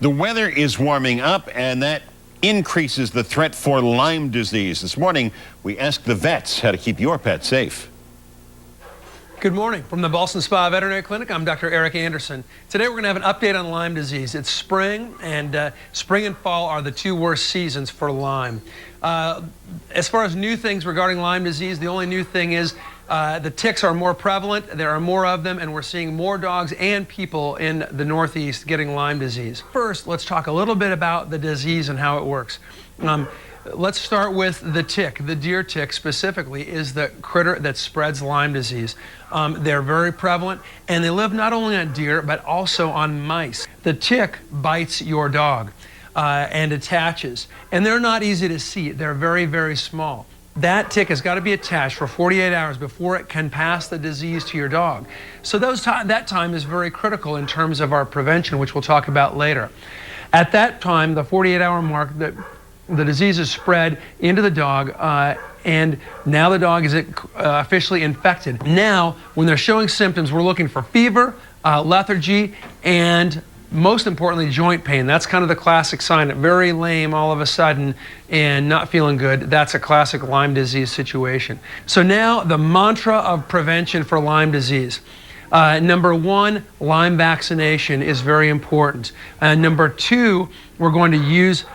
The weather is warming up, and that increases the threat for Lyme disease. This morning, we asked the vets how to keep your pet safe. Good morning. From the Ballston Spa Veterinary Clinic, I'm Dr. Eric Anderson. Today we're going to have an update on Lyme disease. It's spring, and spring and fall are the two worst seasons for Lyme. As far as new things regarding Lyme disease, the only new thing is the ticks are more prevalent, there are more of them, and we're seeing more dogs and people in the Northeast getting Lyme disease. First, let's talk a little bit about the disease and how it works. Let's start with the tick. The deer tick specifically is the critter that spreads Lyme disease. They're very prevalent, and they live not only on deer but also on mice. The tick bites your dog and attaches, and they're not easy to see. They're very, very small. That tick has got to be attached for 48 hours before it can pass the disease to your dog. So that time is very critical in terms of our prevention, which we'll talk about later. At that time, the 48-hour mark, the disease is spread into the dog, and now the dog is officially infected. Now, when they're showing symptoms, we're looking for fever, lethargy, and most importantly, joint pain. That's kind of the classic sign. Very lame all of a sudden and not feeling good. That's a classic Lyme disease situation. So now the mantra of prevention for Lyme disease. Number one, Lyme vaccination is very important. Number two, we're going to use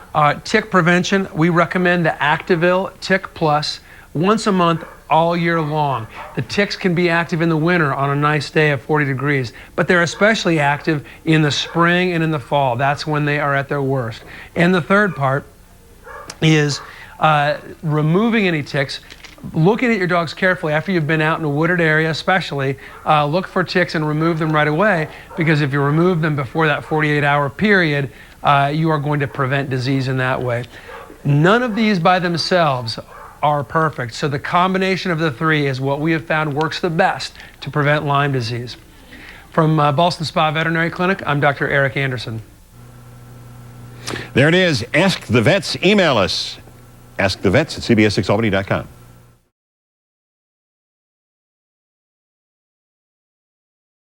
tick prevention. We recommend the Activil Tick Plus once a month all year long. The ticks can be active in the winter on a nice day of 40 degrees, but they're especially active in the spring and in the fall. That's when they are at their worst. And the third part is removing any ticks. Looking at your dogs carefully after you've been out in a wooded area especially, look for ticks and remove them right away, because if you remove them before that 48-hour period, you are going to prevent disease in that way. None of these by themselves are perfect, so the combination of the three is what we have found works the best to prevent Lyme disease. From Ballston Spa Veterinary Clinic, I'm Dr. Eric Anderson. There it is. Ask the Vets. Email us. AskTheVets@cbs6albany.com.